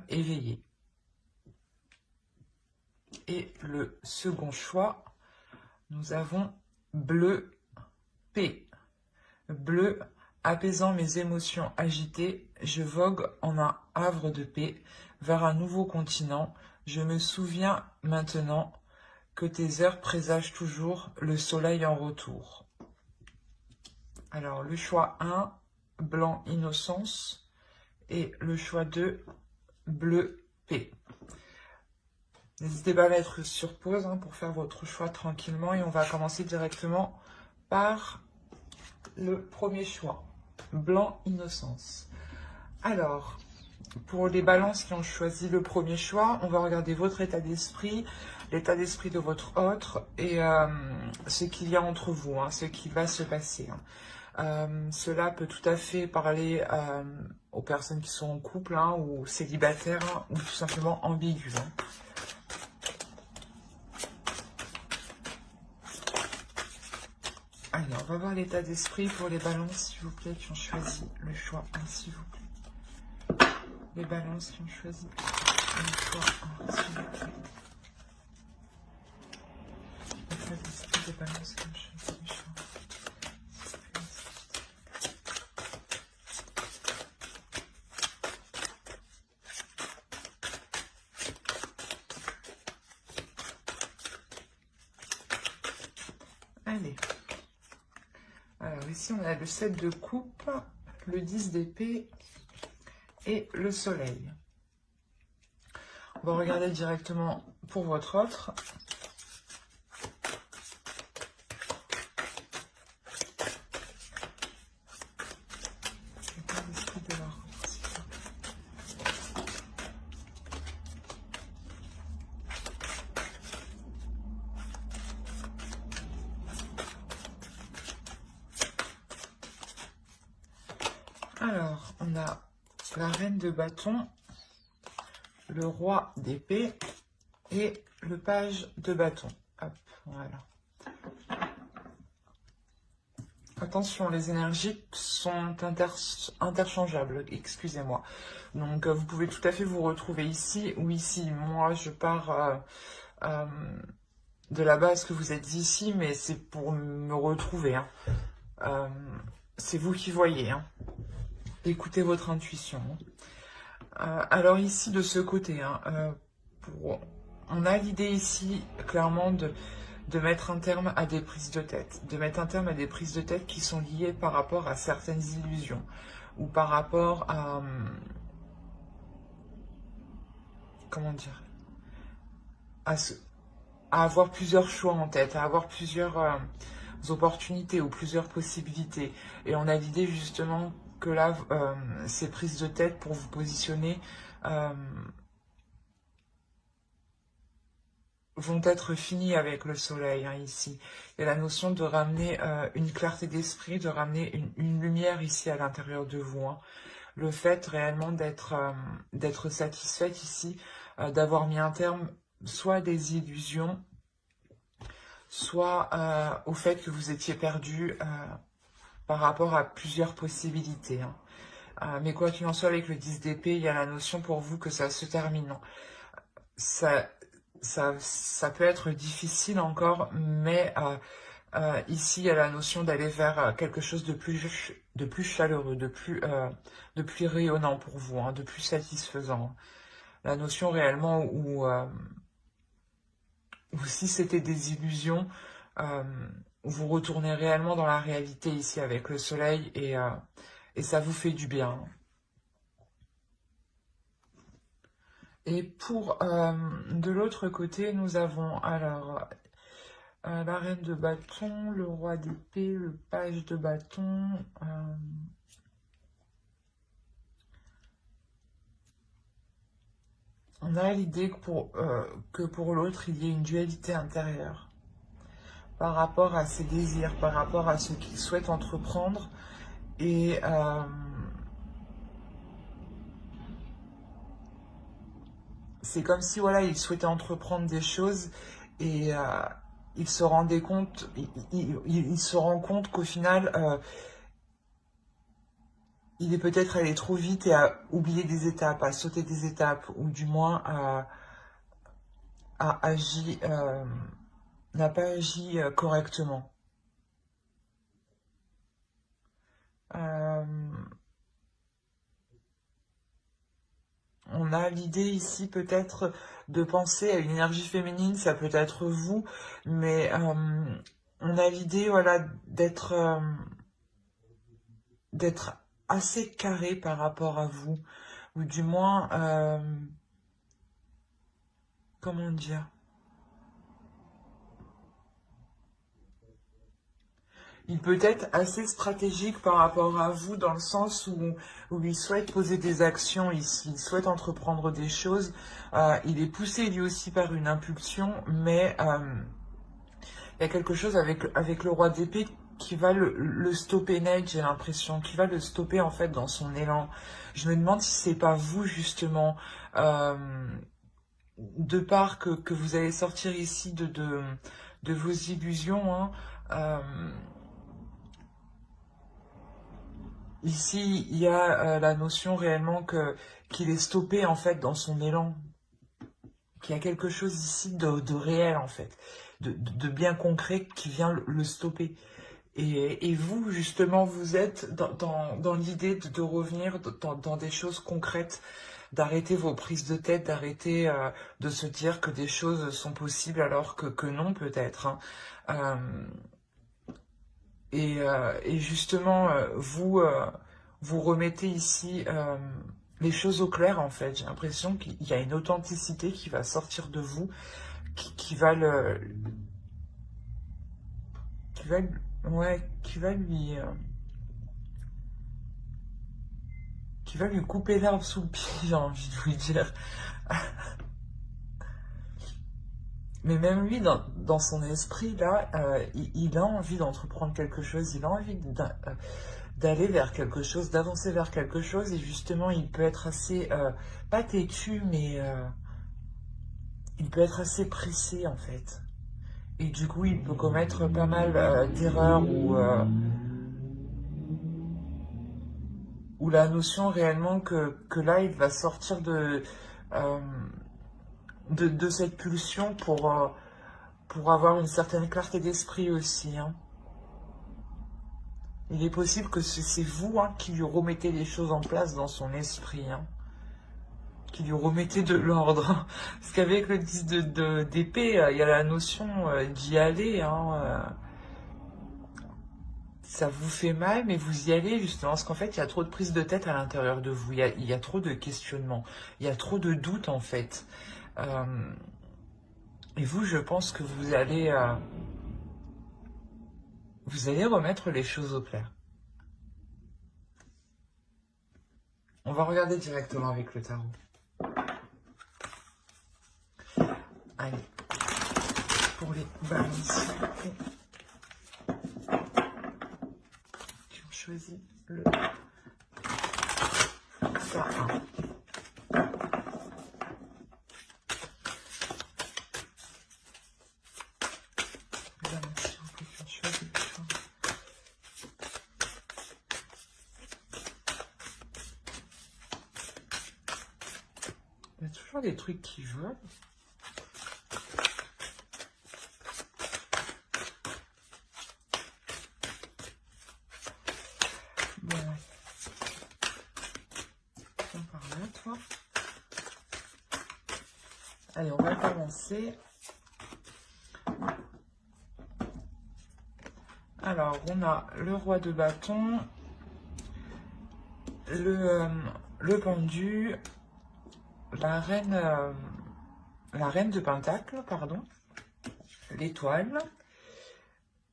éveillée. Et le second choix, nous avons bleu P. Bleu, apaisant mes émotions agitées, je vogue en un havre de paix vers un nouveau continent. Je me souviens maintenant que tes heures présagent toujours le soleil en retour. Alors, le choix 1, blanc innocence, et le choix 2, bleu P. N'hésitez pas à mettre sur pause pour faire votre choix tranquillement et on va commencer directement par le premier choix, blanc innocence. Alors, pour les balances qui ont choisi le premier choix, on va regarder votre état d'esprit, l'état d'esprit de votre autre et ce qu'il y a entre vous, ce qui va se passer. Cela peut tout à fait parler aux personnes qui sont en couple ou célibataires ou tout simplement ambiguës. Alors, on va voir l'état d'esprit pour les balances, s'il vous plaît, qui ont choisi le choix 1, s'il vous plaît. Les balances qui ont choisi le choix 1, s'il vous plaît. L'état d'esprit des balances qui ont choisi le choix 1. Allez. Alors ici, on a le 7 de coupe, le 10 d'épée et le soleil. On va regarder directement pour votre autre. Alors, on a la reine de bâton, le roi d'épée et le page de bâton. Hop, voilà. Attention, les énergies sont interchangeables, excusez-moi. Donc, vous pouvez tout à fait vous retrouver ici ou ici. Moi, je pars de la base que vous êtes ici, mais c'est pour me retrouver. C'est vous qui voyez. Écoutez votre intuition. Alors ici, de ce côté, on a l'idée ici, clairement, de mettre un terme à des prises de tête. De mettre un terme à des prises de tête qui sont liées par rapport à certaines illusions. Ou par rapport à... comment dire, à avoir plusieurs choix en tête, à avoir plusieurs opportunités ou plusieurs possibilités. Et on a l'idée justement que là, ces prises de tête pour vous positionner vont être finies avec le soleil ici. Il y a la notion de ramener une clarté d'esprit, de ramener une lumière ici à l'intérieur de vous. Le fait réellement d'être satisfaite ici, d'avoir mis un terme soit à des illusions, soit au fait que vous étiez perdu par rapport à plusieurs possibilités. Mais quoi qu'il en soit, avec le 10 d'épée, il y a la notion pour vous que ça se termine. Ça peut être difficile encore, mais ici, il y a la notion d'aller vers quelque chose de plus chaleureux, de plus rayonnant pour vous, de plus satisfaisant. La notion réellement où si c'était des illusions, vous retournez réellement dans la réalité ici avec le soleil et ça vous fait du bien. Et pour de l'autre côté, nous avons alors la reine de bâton, le roi d'épée, le page de bâton. On a l'idée que pour l'autre, il y ait une dualité intérieure par rapport à ses désirs, par rapport à ce qu'il souhaite entreprendre. Et c'est comme si voilà, il souhaitait entreprendre des choses et il se rendait compte, il se rend compte qu'au final, il est peut-être allé trop vite et a oublié des étapes, a sauté des étapes, ou du moins a agi, n'a pas agi correctement. Euh, on a l'idée ici peut-être de penser à une énergie féminine, ça peut être vous, mais on a l'idée, voilà, d'être assez carré par rapport à vous, ou du moins, comment dire, il peut être assez stratégique par rapport à vous dans le sens où il souhaite poser des actions ici, il souhaite entreprendre des choses, il est poussé lui aussi par une impulsion, mais il y a quelque chose avec le roi d'épée qui va le stopper net, j'ai l'impression, qui va le stopper en fait dans son élan. Je me demande si c'est pas vous justement, euh, de part que vous allez sortir ici de vos illusions, hein, ici, il y a la notion réellement qu'il est stoppé en fait dans son élan, qu'il y a quelque chose ici de réel en fait, de bien concret qui vient le stopper. Et vous, justement, vous êtes dans l'idée de revenir dans des choses concrètes, d'arrêter vos prises de tête, d'arrêter de se dire que des choses sont possibles alors que non peut-être, hein. Euh, et justement, vous remettez ici les choses au clair, en fait. J'ai l'impression qu'il y a une authenticité qui va sortir de vous, qui va qui va, ouais, qui va lui couper l'herbe sous le pied, j'ai envie de vous dire. Mais même lui, dans son esprit, là, il a envie d'entreprendre quelque chose, il a envie d'aller vers quelque chose, d'avancer vers quelque chose, et justement, il peut être assez, pas têtu, mais il peut être assez pressé, en fait. Et du coup, il peut commettre pas mal d'erreurs ou la notion réellement que là, il va sortir euh, de cette pulsion pour avoir une certaine clarté d'esprit aussi, hein. Il est possible que c'est vous, hein, qui lui remettez les choses en place dans son esprit, hein, qui lui remettez de l'ordre. Parce qu'avec le 10 d'épée, il y a la notion d'y aller, hein, ça vous fait mal, mais vous y allez justement, parce qu'en fait, il y a trop de prise de tête à l'intérieur de vous, il y a trop de questionnements, il y a trop de doutes en fait. Euh, et vous, je pense que vous allez remettre les choses au clair. On va regarder directement avec le tarot. Allez, pour les balances qui ont choisi le tarot. Il y a toujours des trucs qui volent. Bon. Tiens par là, toi. Allez, on va commencer. Alors, on a le roi de bâton, le pendu, la reine de pentacle, pardon, l'étoile,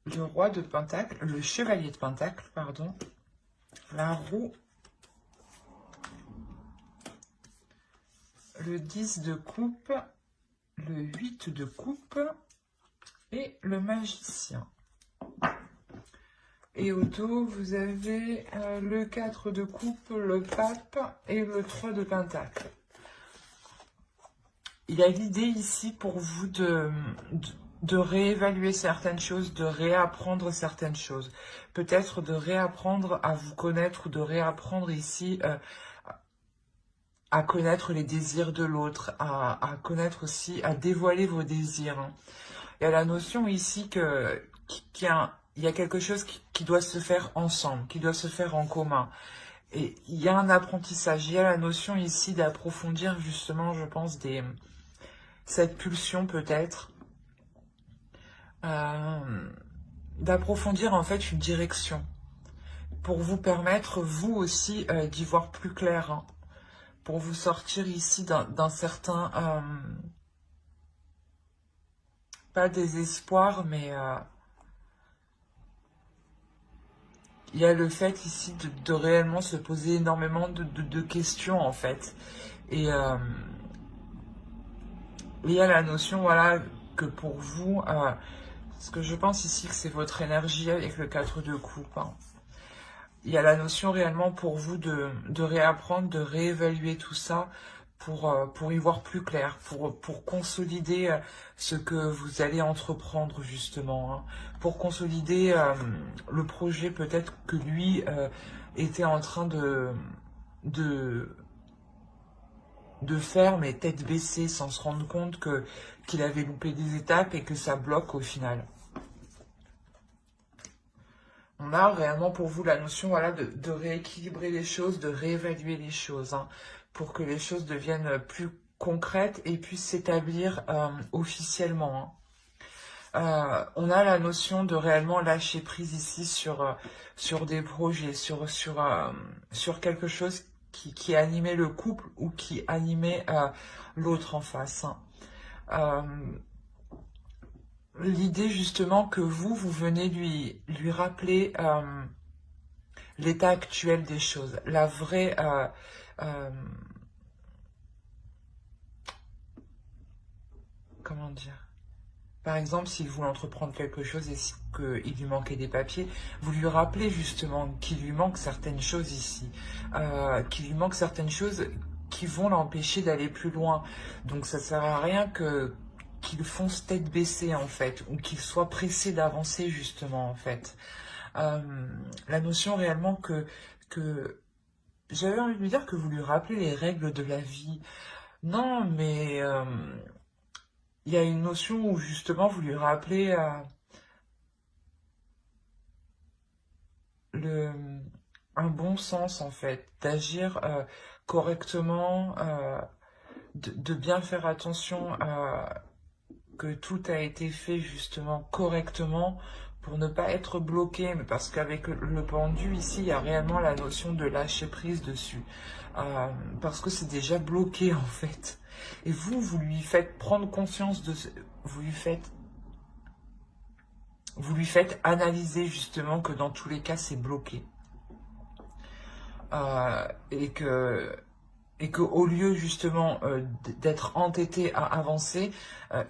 le roi de pentacle, le chevalier de pentacle, pardon, la roue, le 10 de coupe, le 8 de coupe et le magicien. Et au dos, vous avez le 4 de coupe, le pape et le 3 de pentacle. Il y a l'idée ici pour vous de réévaluer certaines choses, de réapprendre certaines choses. Peut-être de réapprendre à vous connaître ou de réapprendre ici à connaître les désirs de l'autre, à connaître aussi, à dévoiler vos désirs, hein. Il y a la notion ici il y a quelque chose qui doit se faire ensemble, qui doit se faire en commun. Et il y a un apprentissage, il y a la notion ici d'approfondir justement, je pense, cette pulsion peut-être, euh, d'approfondir en fait une direction, pour vous permettre, vous aussi, d'y voir plus clair, hein, pour vous sortir ici d'un certain, pas désespoir, mais il y a le fait ici de réellement se poser énormément de questions en fait. Et il y a la notion, voilà, que pour vous, parce que je pense ici que c'est votre énergie avec le 4 de coupe, hein. Il y a la notion réellement pour vous de réapprendre, de réévaluer tout ça pour y voir plus clair, pour consolider ce que vous allez entreprendre justement, hein, pour consolider le projet peut-être que lui était en train de, de faire, mais tête baissée, sans se rendre compte qu'il avait loupé des étapes et que ça bloque au final. On a réellement pour vous la notion, voilà, de rééquilibrer les choses, de réévaluer les choses, hein, pour que les choses deviennent plus concrètes et puissent s'établir officiellement, hein. On a la notion de réellement lâcher prise ici sur des projets, sur quelque chose qui animait le couple ou qui animait l'autre en face, hein. Euh, L'idée justement que vous venez lui rappeler l'état actuel des choses, la vraie... comment dire? Par exemple, s'il voulait entreprendre quelque chose et qu'il lui manquait des papiers, vous lui rappelez justement qu'il lui manque certaines choses ici, qu'il lui manque certaines choses qui vont l'empêcher d'aller plus loin. Donc ça sert à rien qu'il fonce tête baissée en fait, ou qu'il soit pressé d'avancer justement en fait. La notion réellement que j'avais envie de lui dire que vous lui rappelez les règles de la vie. Non, mais il y a une notion où justement vous lui rappelez le, un bon sens en fait, d'agir correctement, de bien faire attention à que tout a été fait justement correctement pour ne pas être bloqué, mais parce qu'avec le pendu ici, il y a réellement la notion de lâcher prise dessus, parce que c'est déjà bloqué en fait. Et vous lui faites prendre conscience vous lui faites analyser justement que dans tous les cas c'est bloqué, et que au lieu justement d'être entêté à avancer,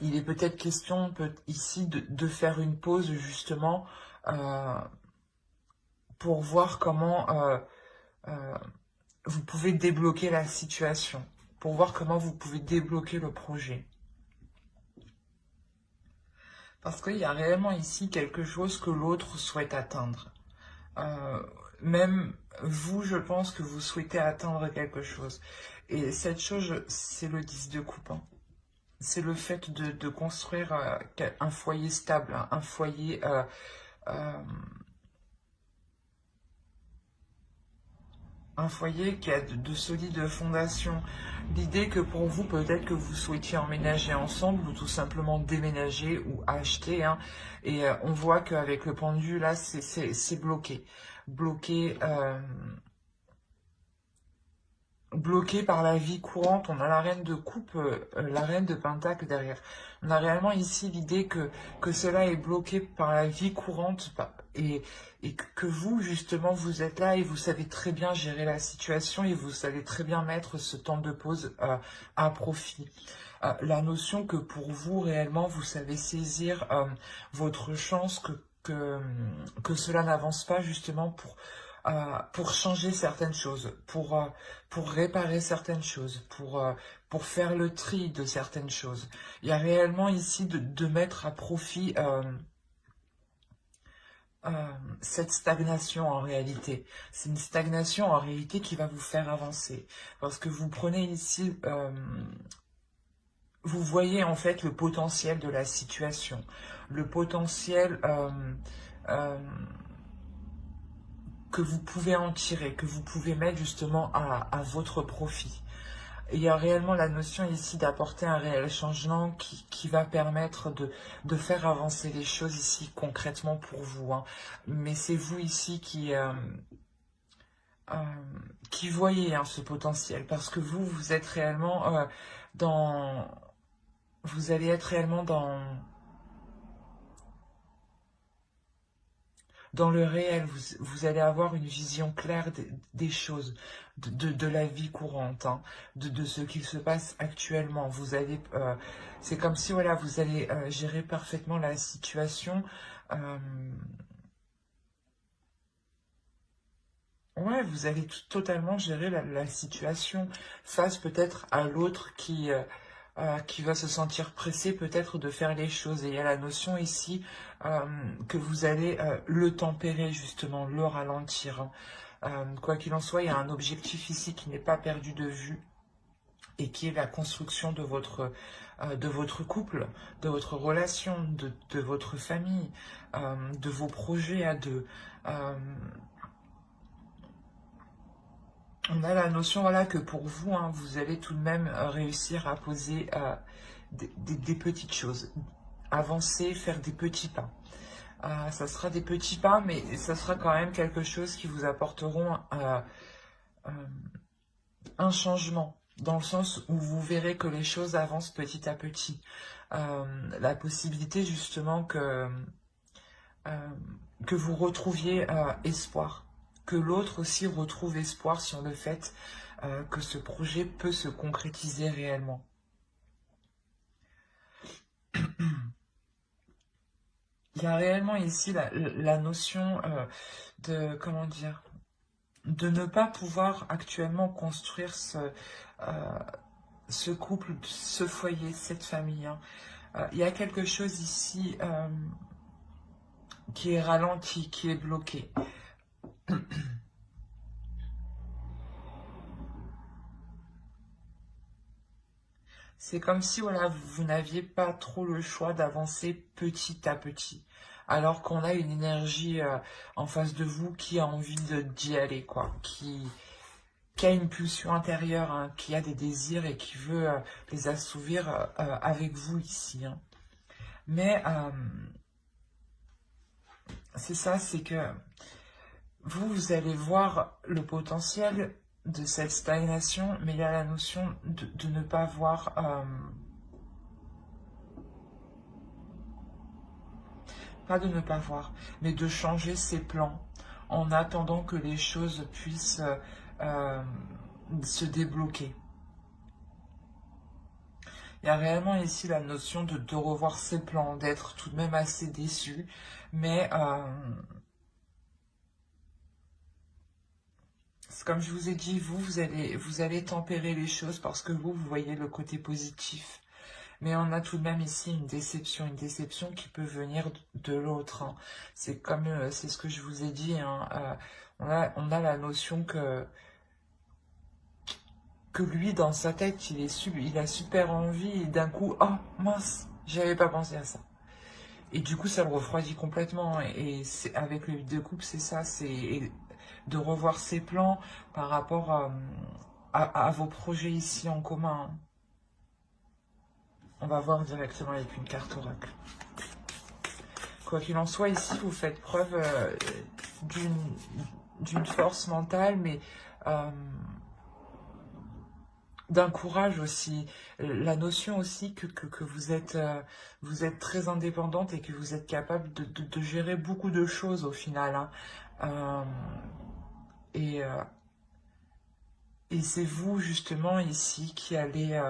il est peut-être question ici de faire une pause justement euh, pour voir comment vous pouvez débloquer la situation, pour voir comment vous pouvez débloquer le projet. Parce qu'il y a réellement ici quelque chose que l'autre souhaite atteindre. Euh, Même vous, je pense que vous souhaitez atteindre quelque chose. Et cette chose, c'est le 10 de coupe, hein. C'est le fait de construire un foyer stable, hein, un foyer qui a de solides fondations. L'idée que pour vous, peut-être que vous souhaitiez emménager ensemble ou tout simplement déménager ou acheter, hein, et on voit qu'avec le pendu, là, c'est bloqué. Bloqué, bloqué par la vie courante. On a la reine de coupe, la reine de pentacle derrière. On a réellement ici l'idée que cela est bloqué par la vie courante et que vous, justement, vous êtes là et vous savez très bien gérer la situation et vous savez très bien mettre ce temps de pause à profit. La notion que pour vous, réellement, vous savez saisir votre chance, que cela n'avance pas justement pour changer certaines choses, pour réparer certaines choses, pour faire le tri de certaines choses. Il y a réellement ici de mettre à profit cette stagnation en réalité. C'est une stagnation en réalité qui va vous faire avancer. Parce que vous prenez ici, vous voyez en fait le potentiel de la situation. Le potentiel euh, que vous pouvez en tirer, que vous pouvez mettre justement à votre profit. Et il y a réellement la notion ici d'apporter un réel changement qui va permettre de faire avancer les choses ici concrètement pour vous. Hein. Mais c'est vous ici qui voyez hein, ce potentiel parce que vous êtes réellement dans... Vous allez être réellement dans le réel, vous allez avoir une vision claire des choses, de la vie courante, hein, de ce qu'il se passe actuellement. Vous allez, c'est comme si voilà, vous allez gérer parfaitement la situation. euh, ouais, vous allez totalement gérer la situation face peut-être à l'autre qui va se sentir pressé peut-être de faire les choses. Et il y a la notion ici que vous allez le tempérer justement, le ralentir. Hein. Quoi qu'il en soit, il y a un objectif ici qui n'est pas perdu de vue et qui est la construction de votre couple, de votre relation, de votre famille, de vos projets à deux. Euh, on a la notion voilà, que pour vous, hein, vous allez tout de même réussir à poser des petites choses, avancer, faire des petits pas. Ça sera des petits pas, mais ça sera quand même quelque chose qui vous apporteront euh, un changement, dans le sens où vous verrez que les choses avancent petit à petit. La possibilité justement euh, que vous retrouviez espoir, que l'autre aussi retrouve espoir sur le fait que ce projet peut se concrétiser réellement. Il y a réellement ici la notion de, comment dire, de ne pas pouvoir actuellement construire ce couple, ce foyer, cette famille. Hein. Il y a quelque chose ici qui est ralenti, qui est bloqué. C'est comme si voilà, vous n'aviez pas trop le choix d'avancer petit à petit. Alors qu'on a une énergie en face de vous qui a envie d'y aller, quoi. Qui a une pulsion intérieure, hein, qui a des désirs et qui veut les assouvir avec vous ici. Hein. Mais c'est ça, c'est que vous allez voir le potentiel de cette stagnation, mais il y a la notion de ne pas voir... pas de ne pas voir, mais de changer ses plans en attendant que les choses puissent euh, se débloquer. Il y a réellement ici la notion de revoir ses plans, d'être tout de même assez déçu, mais comme je vous ai dit, vous allez tempérer les choses parce que vous voyez le côté positif. Mais on a tout de même ici une déception qui peut venir de l'autre. Hein. C'est comme, c'est ce que je vous ai dit, hein, on a la notion que lui, dans sa tête, il a super envie et d'un coup, oh mince, j'avais pas pensé à ça. Et du coup, ça le refroidit complètement. Et c'est, avec le 8 de coupe, c'est ça, c'est de revoir ses plans par rapport à vos projets ici en commun. Hein. On va voir directement avec une carte oracle. Quoi qu'il en soit, ici, vous faites preuve d'une force mentale, mais d'un courage aussi. La notion aussi que vous êtes très indépendante et que vous êtes capable de gérer beaucoup de choses au final. Hein. Euh, et et c'est vous, justement, ici, qui allez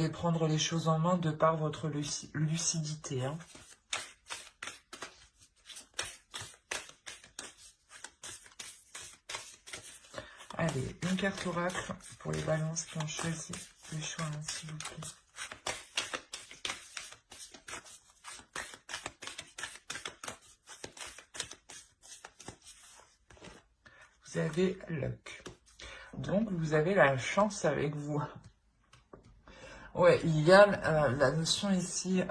prendre les choses en main de par votre lucidité. Hein. Allez, une carte oracle pour les balances qui ont choisi le choix, hein, s'il vous plaît. Vous avez luck. Donc, vous avez la chance avec vous. Ouais, il y a la notion ici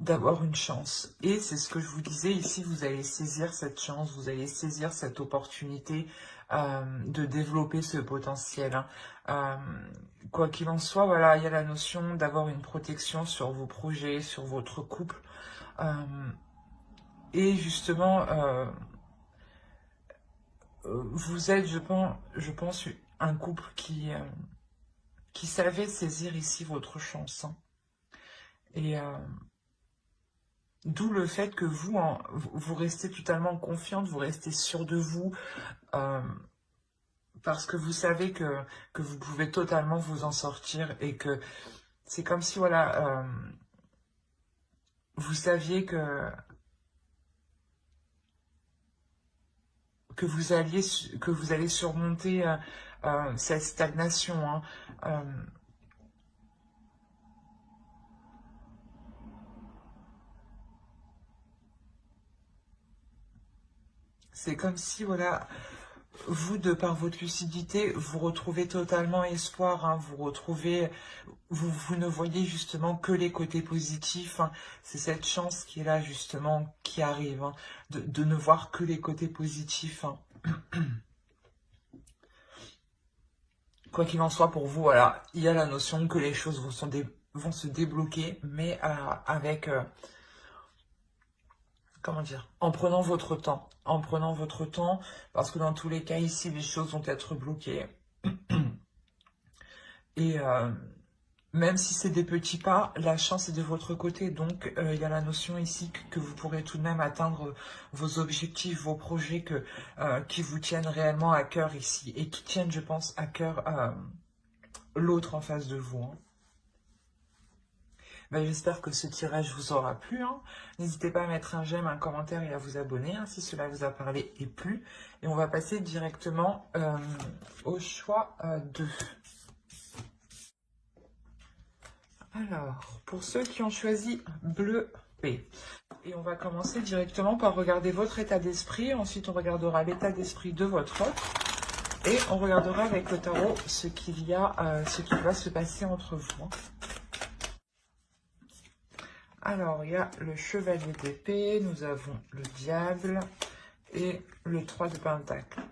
d'avoir une chance. Et c'est ce que je vous disais, ici, vous allez saisir cette chance, vous allez saisir cette opportunité de développer ce potentiel. Hein. Quoi qu'il en soit, voilà, il y a la notion d'avoir une protection sur vos projets, sur votre couple. Et justement, vous êtes, je pense, un couple qui savait saisir ici votre chance. Hein. Et d'où le fait que vous, hein, vous restez totalement confiante, vous restez sûr de vous, parce que vous savez que vous pouvez totalement vous en sortir et que c'est comme si, voilà, vous saviez que vous allez surmonter cette stagnation. Hein. C'est comme si, voilà, vous, de par votre lucidité, vous retrouvez totalement espoir, hein, vous ne voyez justement que les côtés positifs, hein. C'est cette chance qui est là, justement, qui arrive, hein, de ne voir que les côtés positifs. Hein. Quoi qu'il en soit pour vous, voilà, il y a la notion que les choses vont se débloquer, mais avec... comment dire, en prenant votre temps. En prenant votre temps, parce que dans tous les cas, ici, les choses vont être bloquées. Et même si c'est des petits pas, la chance est de votre côté. Donc, il y a la notion ici que vous pourrez tout de même atteindre vos objectifs, vos projets qui vous tiennent réellement à cœur ici. Et qui tiennent, je pense, à cœur l'autre en face de vous. Hein. Ben, j'espère que ce tirage vous aura plu. Hein. N'hésitez pas à mettre un j'aime, un commentaire et à vous abonner hein, si cela vous a parlé et plu. Et on va passer directement au choix 2. Alors, pour ceux qui ont choisi bleu P. Et on va commencer directement par regarder votre état d'esprit. Ensuite, on regardera l'état d'esprit de votre autre. Et on regardera avec le tarot ce qui va se passer entre vous. Hein. Alors, il y a le chevalier d'épée, nous avons le diable et le 3 de pentacle.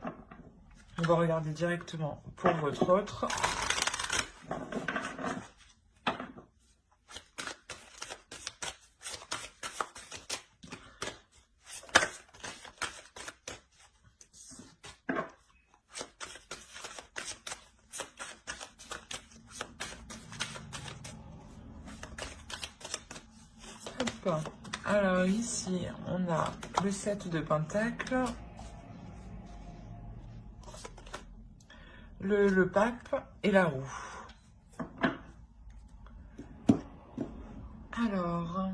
On va regarder directement pour votre autre. Hop. Alors ici, on a le 7 de pentacle, le pape et la roue. Alors,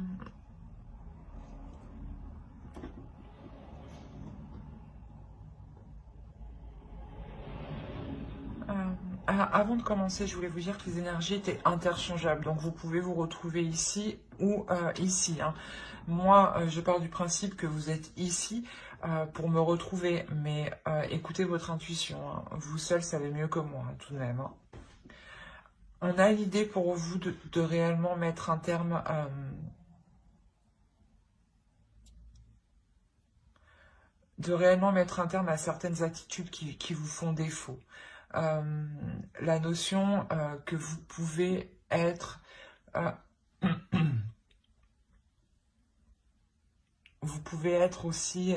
avant de commencer, je voulais vous dire que les énergies étaient interchangeables. Donc, vous pouvez vous retrouver ici ou ici. Hein. Moi, je pars du principe que vous êtes ici pour me retrouver. Mais écoutez votre intuition. Hein. Vous seul savez mieux que moi, hein, tout de même. Hein. On a l'idée pour vous de réellement mettre un terme... à certaines attitudes qui vous font défaut. La notion que vous pouvez être... vous pouvez être aussi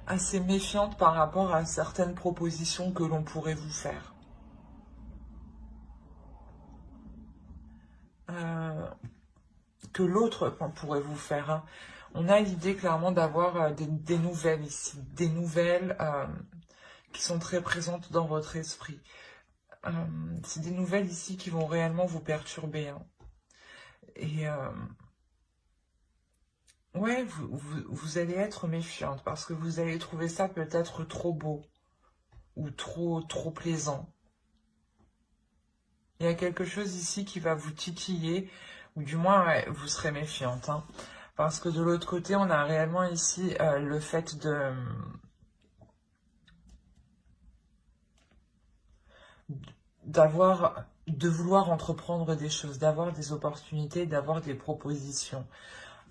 assez méfiante par rapport à certaines propositions que l'on pourrait vous faire. Que l'autre pourrait vous faire. Hein. On a l'idée clairement d'avoir des nouvelles ici, des nouvelles qui sont très présentes dans votre esprit. C'est des nouvelles ici qui vont réellement vous perturber. Hein. Et ouais, vous allez être méfiante parce que vous allez trouver ça peut-être trop beau ou trop plaisant. Il y a quelque chose ici qui va vous titiller, ou du moins ouais, vous serez méfiante, hein. Parce que de l'autre côté, on a réellement ici le fait de vouloir entreprendre des choses, d'avoir des opportunités, d'avoir des propositions.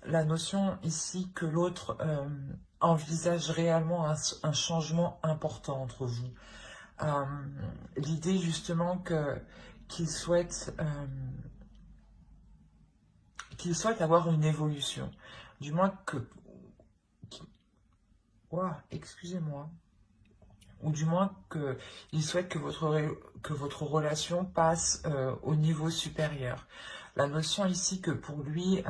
La notion ici que l'autre envisage réellement un changement important entre vous. Euh, L'idée justement qu'il souhaite avoir une évolution. Du moins ouah, excusez-moi. Ou du moins qu'il souhaite que votre relation passe au niveau supérieur. La notion ici que pour lui,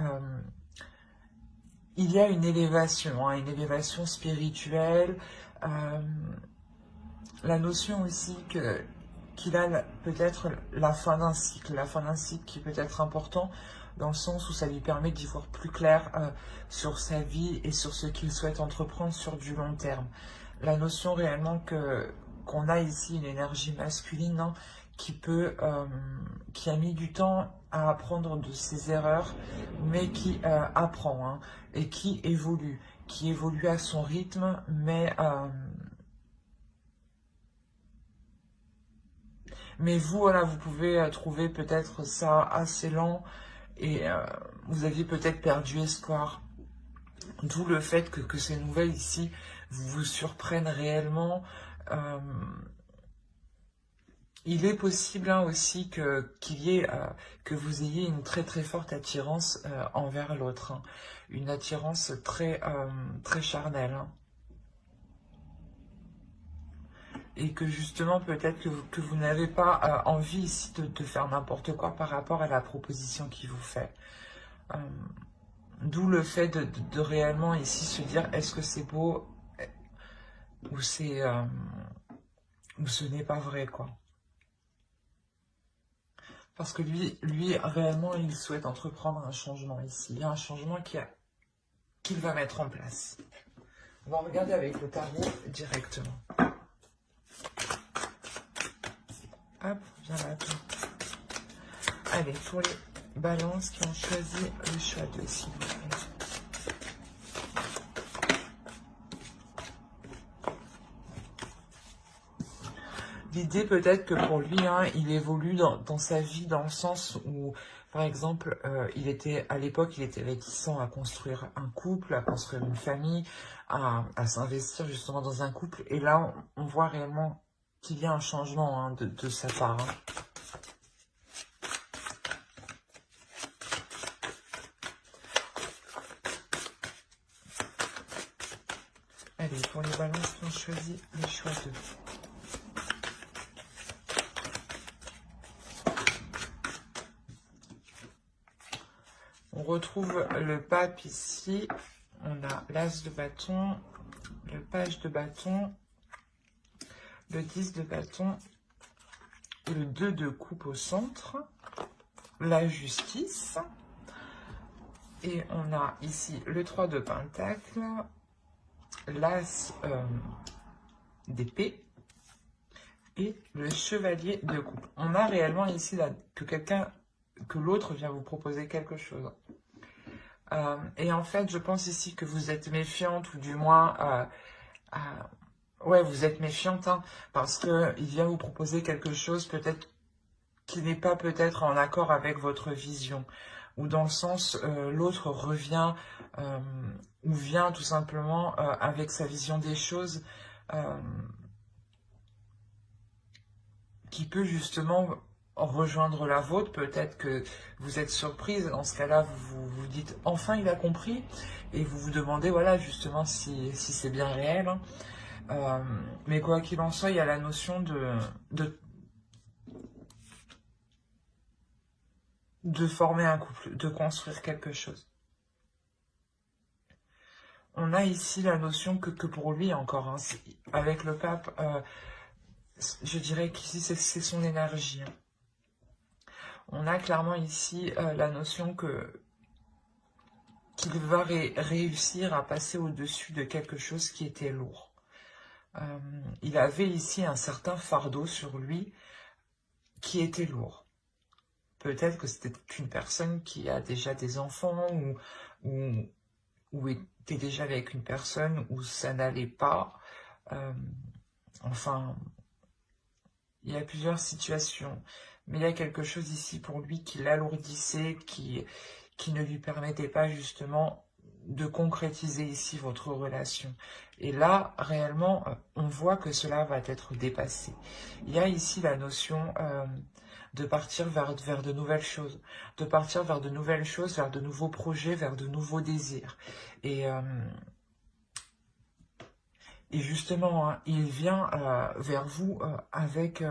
il y a une élévation spirituelle. euh, la notion aussi qu'il a peut-être la fin d'un cycle qui peut être important dans le sens où ça lui permet d'y voir plus clair sur sa vie et sur ce qu'il souhaite entreprendre sur du long terme. La notion réellement qu'on a ici une énergie masculine, hein, qui a mis du temps à apprendre de ses erreurs, mais qui apprend, hein, et qui évolue à son rythme, mais vous, voilà, vous pouvez trouver peut-être ça assez lent et vous aviez peut-être perdu espoir. D'où le fait que ces nouvelles ici vous surprennent réellement. Euh, il est possible hein, aussi que vous ayez une très très forte attirance envers l'autre, hein. Une attirance très charnelle, hein. Et que justement peut-être que vous n'avez pas envie ici de faire n'importe quoi par rapport à la proposition qu'il vous fait. Euh, D'où le fait de réellement ici se dire est-ce que c'est beau ou ou ce n'est pas vrai quoi. Parce que lui réellement il souhaite entreprendre un changement ici. Il y a un changement qu'il va mettre en place. On va regarder avec le tarot directement. Hop, viens là. Allez, pour les balances qui ont choisi le choix de s'il vous plaît. L'idée peut-être que pour lui, hein, il évolue dans sa vie dans le sens où, par exemple, à l'époque, il était réticent à construire un couple, à construire une famille, à s'investir justement dans un couple. Et là, on voit réellement qu'il y a un changement hein, de sa part, hein. Allez, pour les balances qui ont choisi le choix de... On retrouve le pape ici. On a l'as de bâton, le page de bâton, le 10 de bâton, le 2 de coupe au centre, la justice. Et on a ici le 3 de pentacle, l'as d'épée et le chevalier de coupe. On a réellement ici là, que l'autre vient vous proposer quelque chose. Et en fait, je pense ici que vous êtes méfiante, ou du moins, ouais, vous êtes méfiante, hein, parce qu'il vient vous proposer quelque chose peut-être qui n'est pas peut-être en accord avec votre vision, ou dans le sens, l'autre revient, ou vient tout simplement avec sa vision des choses, euh, qui peut justement rejoindre la vôtre. Peut-être que vous êtes surprise, dans ce cas-là, vous dites « enfin il a compris » et vous vous demandez, voilà, justement, si c'est bien réel, hein. Mais quoi qu'il en soit, il y a la notion de former un couple, de construire quelque chose. On a ici la notion que pour lui encore, hein, avec le pape, je dirais qu'ici c'est son énergie, hein. On a clairement ici la notion qu'il va réussir à passer au-dessus de quelque chose qui était lourd. Il avait ici un certain fardeau sur lui qui était lourd. Peut-être que c'était une personne qui a déjà des enfants ou était déjà avec une personne où ça n'allait pas. Enfin, il y a plusieurs situations. Mais il y a quelque chose ici pour lui qui l'alourdissait, qui ne lui permettait pas justement de concrétiser ici votre relation. Et là, réellement, on voit que cela va être dépassé. Il y a ici la notion de partir vers de nouvelles choses, de partir vers de nouvelles choses, vers de nouveaux projets, vers de nouveaux désirs. Et justement, hein, il vient vers vous avec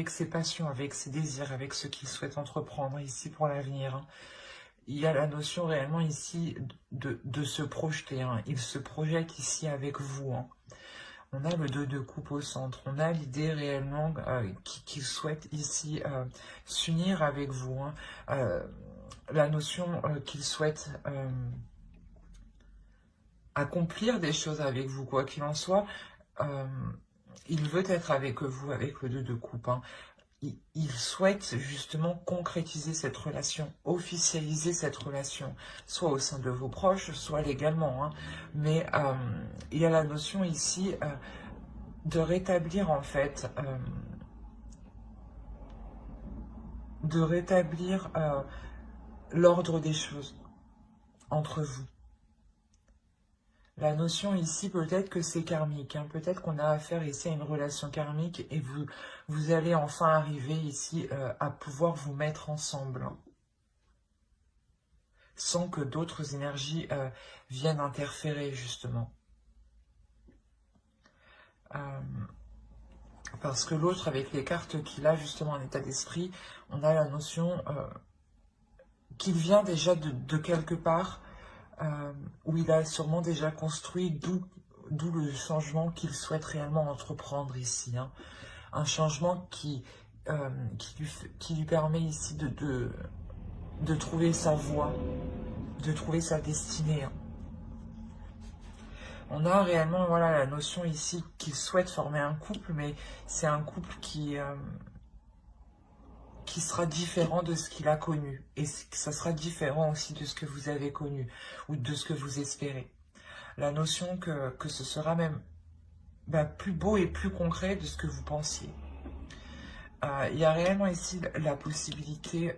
ses passions, avec ses désirs, avec ce qu'il souhaite entreprendre ici pour l'avenir. Hein. Il y a la notion réellement ici de se projeter. Hein. Il se projette ici avec vous. Hein. On a le 2 de coupe au centre. On a l'idée réellement qu'il souhaite ici s'unir avec vous. Hein. La notion qu'il souhaite accomplir des choses avec vous, quoi qu'il en soit. Il veut être avec vous, avec le 2 de coupe. Hein. Il souhaite justement concrétiser cette relation, officialiser cette relation, soit au sein de vos proches, soit légalement. Hein. Mais il y a la notion ici de rétablir en fait, l'ordre des choses entre vous. La notion ici, peut-être que c'est karmique, hein. Peut-être qu'on a affaire ici à une relation karmique et vous allez enfin arriver ici à pouvoir vous mettre ensemble, hein, sans que d'autres énergies viennent interférer, justement. Parce que l'autre, avec les cartes qu'il a justement en état d'esprit, on a la notion qu'il vient déjà de quelque part, où il a sûrement déjà construit, d'où le changement qu'il souhaite réellement entreprendre ici. Hein. Un changement qui lui permet ici de trouver sa voie, de trouver sa destinée. Hein. On a réellement voilà, la notion ici qu'il souhaite former un couple, mais c'est un couple qui sera différent de ce qu'il a connu. Et ça sera différent aussi de ce que vous avez connu ou de ce que vous espérez. La notion que ce sera même plus beau et plus concret de ce que vous pensiez. Il y a réellement ici la possibilité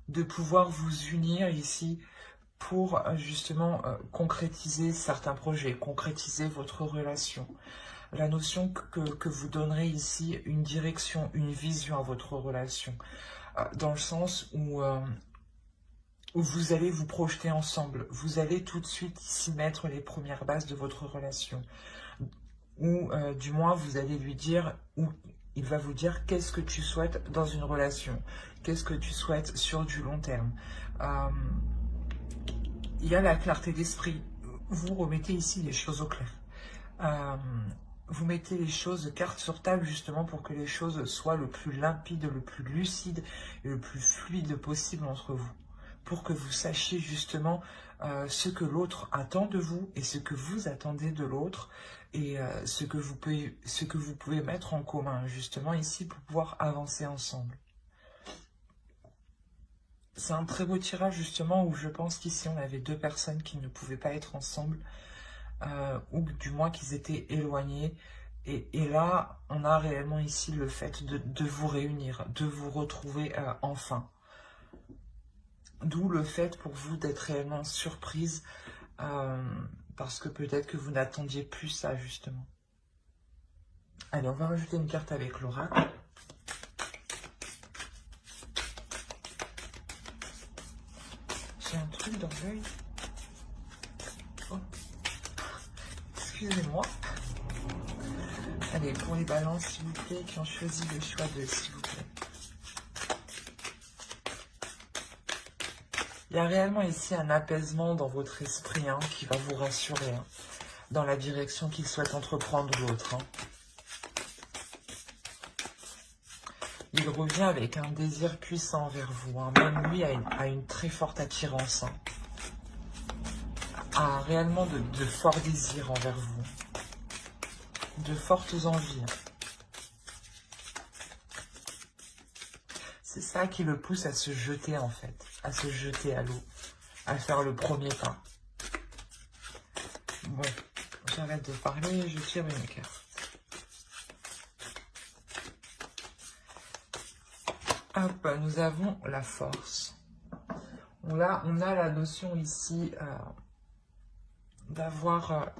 de pouvoir vous unir ici pour justement concrétiser certains projets, concrétiser votre relation. La notion que vous donnerez ici une direction, une vision à votre relation, dans le sens où vous allez vous projeter ensemble, vous allez tout de suite ici mettre les premières bases de votre relation, ou du moins vous allez lui dire, ou il va vous dire qu'est-ce que tu souhaites dans une relation, qu'est-ce que tu souhaites sur du long terme. Il y a la clarté d'esprit, vous remettez ici les choses au clair. Vous mettez les choses carte sur table justement pour que les choses soient le plus limpide, le plus lucide et le plus fluide possible entre vous. Pour que vous sachiez justement ce que l'autre attend de vous et ce que vous attendez de l'autre et ce que vous pouvez mettre en commun justement ici pour pouvoir avancer ensemble. C'est un très beau tirage justement où je pense qu'ici on avait deux personnes qui ne pouvaient pas être ensemble. Ou du moins qu'ils étaient éloignés. Et là, on a réellement ici le fait de vous réunir, de vous retrouver enfin. D'où le fait pour vous d'être réellement surprise, parce que peut-être que vous n'attendiez plus ça, justement. Allez, on va rajouter une carte avec l'oracle. J'ai un truc dans l'œil. Oh. Excusez-moi. Allez, pour les balances, s'il vous plaît, qui ont choisi le choix de s'il vous plaît. Il y a réellement ici un apaisement dans votre esprit hein, qui va vous rassurer hein, dans la direction qu'il souhaite entreprendre l'autre. Hein. il revient avec un désir puissant envers vous. Hein. Même lui a une très forte attirance. Hein. A réellement de forts désirs envers vous. De fortes envies. C'est ça qui le pousse à se jeter en fait. À se jeter à l'eau. À faire le premier pas. Bon, j'arrête de parler, je tire une carte. Hop, nous avons la force. Là, on a la notion ici d'avoir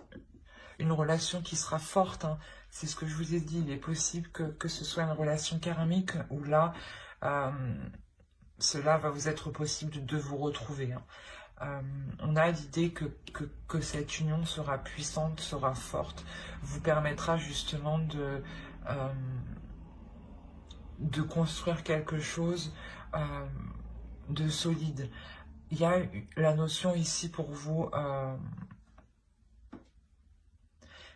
une relation qui sera forte. Hein. C'est ce que je vous ai dit. Il est possible que ce soit une relation karmique où là, cela va vous être possible de vous retrouver. Hein. On a l'idée que cette union sera puissante, sera forte, vous permettra justement de construire quelque chose de solide. Il y a la notion ici pour vous,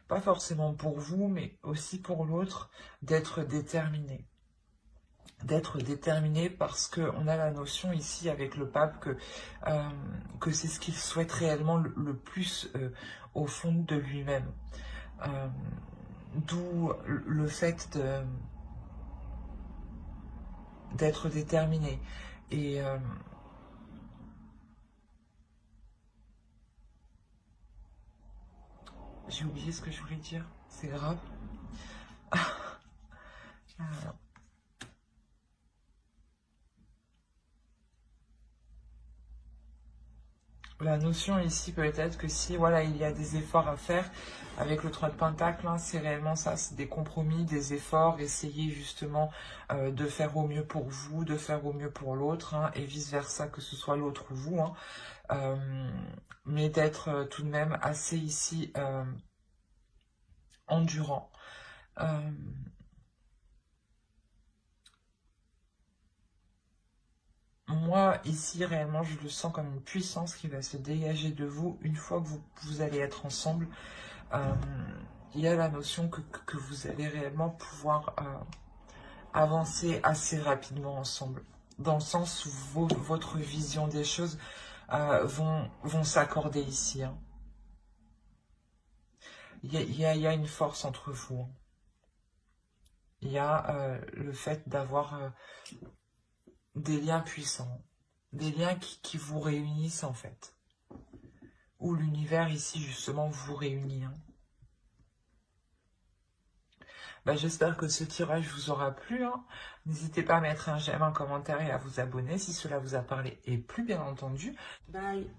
pas forcément pour vous, mais aussi pour l'autre, d'être déterminé. D'être déterminé parce qu'on a la notion ici avec le pape que c'est ce qu'il souhaite réellement le plus au fond de lui-même. D'où le fait d'être déterminé. Et j'ai oublié ce que je voulais dire, c'est grave. La notion ici peut-être que si voilà il y a des efforts à faire avec le 3 de Pentacle, hein, c'est réellement ça, c'est des compromis, des efforts, essayer justement de faire au mieux pour vous, de faire au mieux pour l'autre, hein, et vice versa, que ce soit l'autre ou vous, hein, mais d'être tout de même assez ici endurant. Moi, ici, réellement, je le sens comme une puissance qui va se dégager de vous une fois que vous allez être ensemble. Il y a la notion que vous allez réellement pouvoir avancer assez rapidement ensemble. Dans le sens où votre vision des choses vont s'accorder ici. Hein. Il y a une force entre vous. Hein. Il y a le fait d'avoir des liens puissants, des liens qui vous réunissent en fait, où l'univers ici justement vous réunit. Hein. J'espère que ce tirage vous aura plu. Hein. N'hésitez pas à mettre un j'aime, un commentaire et à vous abonner si cela vous a parlé et plu bien entendu. Bye.